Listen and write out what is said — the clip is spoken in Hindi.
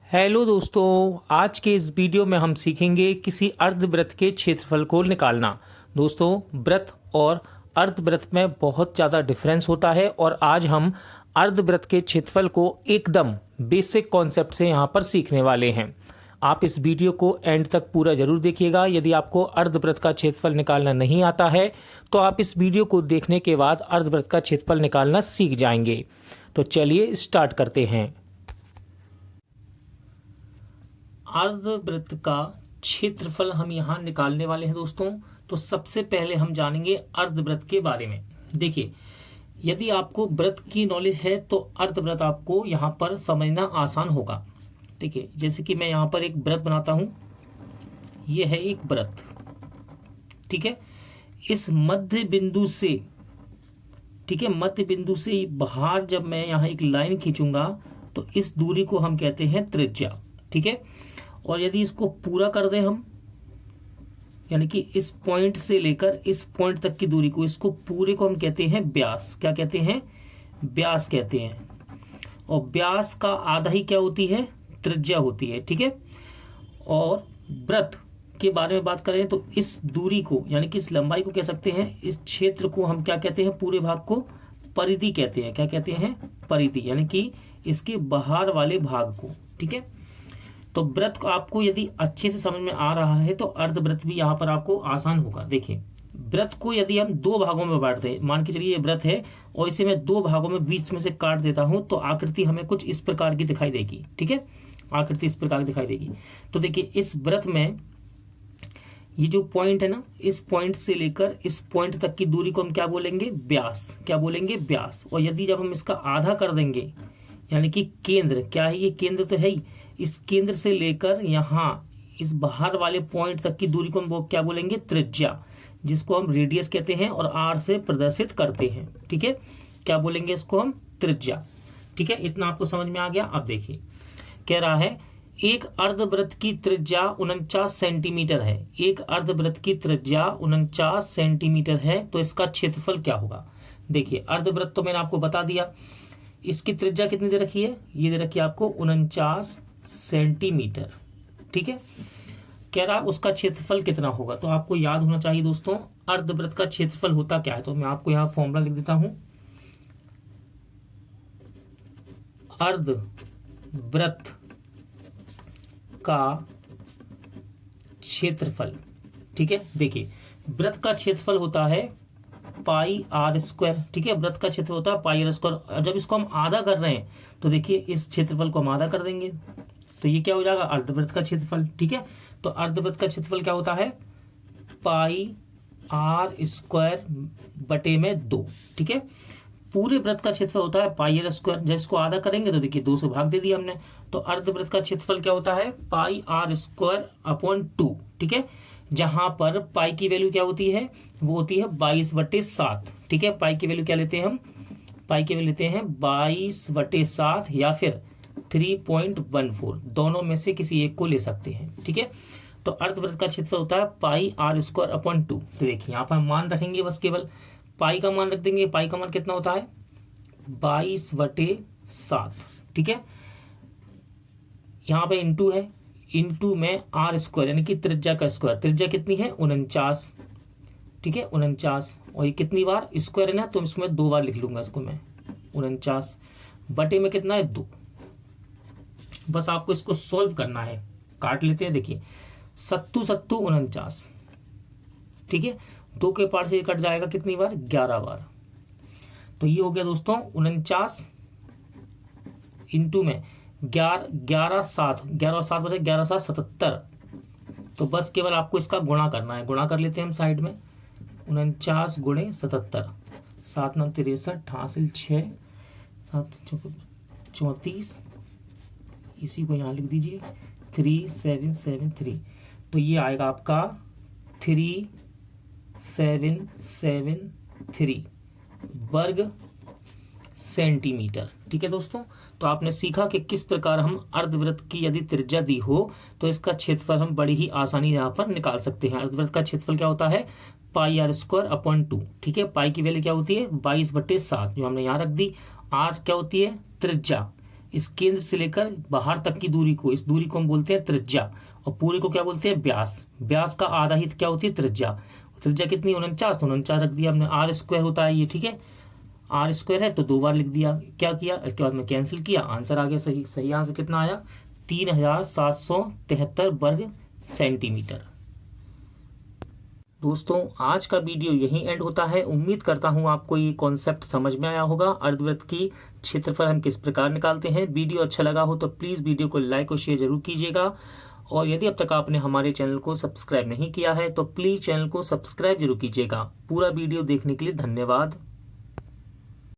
हेलो दोस्तों, आज के इस वीडियो में हम सीखेंगे किसी अर्धवृत्त के क्षेत्रफल को निकालना। दोस्तों, वृत्त और अर्धवृत्त में बहुत ज़्यादा डिफरेंस होता है और आज हम अर्धवृत्त के क्षेत्रफल को एकदम बेसिक कॉन्सेप्ट से यहाँ पर सीखने वाले हैं। आप इस वीडियो को एंड तक पूरा जरूर देखिएगा। यदि आपको अर्धवृत्त का क्षेत्रफल निकालना नहीं आता है तो आप इस वीडियो को देखने के बाद अर्धवृत्त का क्षेत्रफल निकालना सीख जाएंगे। तो चलिए स्टार्ट करते हैं। अर्धवृत्त का क्षेत्रफल हम यहाँ निकालने वाले हैं दोस्तों। तो सबसे पहले हम जानेंगे अर्धवृत्त के बारे में। देखिए, यदि आपको वृत्त की नॉलेज है तो अर्धवृत्त आपको यहाँ पर समझना आसान होगा। देखिए, जैसे कि मैं यहाँ पर एक वृत्त बनाता हूँ, ये है एक वृत्त, ठीक है। इस मध्य बिंदु से, ठीक है, मध्य बिंदु से बाहर जब मैं यहाँ एक लाइन खींचूंगा तो इस दूरी को हम कहते हैं त्रिज्या, ठीक है। और यदि इसको पूरा कर दें हम, यानी कि इस पॉइंट से लेकर इस पॉइंट तक की दूरी को, इसको पूरे को हम कहते हैं व्यास। क्या कहते हैं? व्यास कहते हैं। और व्यास का आधा ही क्या होती है? त्रिज्या होती है, ठीक है। और वृत्त के बारे में बात करें तो इस दूरी को, यानी कि इस लंबाई को कह सकते हैं, इस क्षेत्र को हम क्या कहते हैं? पूरे भाग को परिधि कहते हैं। क्या कहते हैं? परिधि, यानी कि इसके बाहर वाले भाग को, ठीक है। तो वृत्त को आपको यदि अच्छे से समझ में आ रहा है तो अर्धवृत्त भी यहाँ पर आपको आसान होगा। देखिए, वृत्त को यदि हम दो भागों में बांट दें, मान के चलिए ये वृत्त है और इसे मैं दो भागों में बीच में से काट देता हूं तो आकृति हमें कुछ इस प्रकार की दिखाई देगी, ठीक है। आकृति इस प्रकार की दिखाई देगी। तो देखिए, इस वृत्त में ये जो पॉइंट है ना, इस पॉइंट से लेकर इस पॉइंट तक की दूरी को हम क्या बोलेंगे? व्यास। क्या बोलेंगे? व्यास। और यदि जब हम इसका आधा कर देंगे, यानी कि केंद्र, क्या है ये? केंद्र तो है ही। इस केंद्र से लेकर यहाँ इस बाहर वाले पॉइंट तक की दूरी को हम क्या बोलेंगे? त्रिज्या, जिसको हम रेडियस कहते हैं और आर से प्रदर्शित करते हैं, ठीक है। क्या बोलेंगे इसको हम? त्रिज्या, ठीक है। इतना आपको समझ में आ गया। अब देखिए, कह रहा है एक अर्धवृत्त की त्रिज्या 49 सेंटीमीटर है। एक अर्धवृत्त की त्रिज्या 49 सेंटीमीटर है, तो इसका क्षेत्रफल क्या होगा? देखिए, अर्धवृत्त तो मैंने आपको बता दिया। इसकी त्रिज्या कितनी दे रखी है? ये दे रखी है आपको 49 सेंटीमीटर, ठीक है। कह रहा है उसका क्षेत्रफल कितना होगा, तो आपको याद होना चाहिए दोस्तों, अर्धवृत्त का क्षेत्रफल होता क्या है। तो मैं आपको यहाँ फॉर्मूला लिख देता हूं। अर्धवृत्त का क्षेत्रफल, ठीक है। देखिए, वृत्त का क्षेत्रफल होता है पाई आर स्क्वायर, ठीक है। वृत्त का क्षेत्र होता है पाई आर स्क्वायर। जब इसको हम आधा कर रहे हैं तो देखिए, इस क्षेत्रफल को हम आधा कर देंगे तो ये क्या हो जाएगा? अर्धवृत्त का क्षेत्रफल, ठीक है। तो अर्धवृत्त का क्षेत्रफल क्या होता है? पाई आर स्क्वायर बटे में 2, ठीक है। पूरे वृत्त का क्षेत्रफल होता है पाई आर स्क्वायर। जब इसको आधा करेंगे तो देखिए 2 से भाग दे दिया हमने, तो अर्धवृत्त का क्षेत्रफल क्या होता है? पाई आर स्क्वायर अपॉन 2, ठीक है। जहां पर पाई की वैल्यू क्या होती है? वो होती है 22/7, ठीक है। पाई की वैल्यू क्या लेते हैं हम? पाई की वैल्यू लेते हैं 22/7 या फिर 3.14, दोनों में से किसी एक को ले सकते हैं, ठीक है। तो अर्धवृत्त का क्षेत्रफल होता है पाई आर स्क्वायर अपॉन 2। तो देखिए, यहाँ पर मान रखेंगे, बस केवल पाई का मान रख देंगे। पाई का मान कितना होता है? 22/7, ठीक है। यहाँ पे इंटू है, इंटू में आर स्क्वायर, यानी कि त्रिज्या का स्क्वायर। त्रिज्या कितनी है? 49, ठीक है, 49। और ये कितनी बार स्क्वायर है ना, तो इसमें 2 बार लिख लूंगा इसको मैं। 49 बटे में कितना है? 2। बस आपको इसको सॉल्व करना है। काट लेते हैं। देखिए, 7 7 49, ठीक है। 2 के पार से ये कट जाएगा कितनी बार? 11 बार। तो ये हो गया दोस्तों 49 इंटू में 11 7, 11 7 बचे, 11 7 77। तो बस केवल आपको इसका गुणा करना है। गुणा कर लेते हैं हम साइड में। 49 गुणे 77, 7 9 63, हासिल 6, 7 34, इसी को यहाँ लिख दीजिए 3773। तो ये आएगा आपका 3773 वर्ग सेंटीमीटर, ठीक है दोस्तों। तो आपने सीखा कि किस प्रकार हम अर्धवृत्त की यदि त्रिज्या दी हो तो इसका क्षेत्रफल हम बड़ी ही आसानी यहाँ पर निकाल सकते हैं। अर्धवृत्त का क्षेत्रफल क्या होता है? पाई आर स्क्वायर अपॉन 2, ठीक है। पाई की वैल्यू क्या होती है? 22/7, जो हमने यहाँ रख दी। आर क्या होती है? त्रिज्या। इस केंद्र से लेकर बाहर तक की दूरी को, इस दूरी को हम बोलते हैं त्रिज्या, और पूरे को क्या बोलते हैं व्यास। व्यास का आधा ही क्या होती है त्रिज्या। त्रिज्या कितनी 49, तो 49 रख दिया हमने। आर स्क्वायर होता है ये, ठीक है, आर स्क्वायर है तो 2 बार लिख दिया। क्या किया, इसके बाद में कैंसिल किया, आंसर आ गया सही। सही आंसर कितना आया 3773 वर्ग सेंटीमीटर। दोस्तों आज का वीडियो यहीं एंड होता है। उम्मीद करता हूं आपको ये कॉन्सेप्ट समझ में आया होगा। अर्धवृत्त की क्षेत्रफल हम किस प्रकार निकालते हैं। वीडियो अच्छा लगा हो तो प्लीज वीडियो को लाइक और शेयर जरूर कीजिएगा, और यदि अब तक आपने हमारे चैनल को सब्सक्राइब नहीं किया है तो प्लीज चैनल को सब्सक्राइब जरूर कीजिएगा। पूरा वीडियो देखने के लिए धन्यवाद।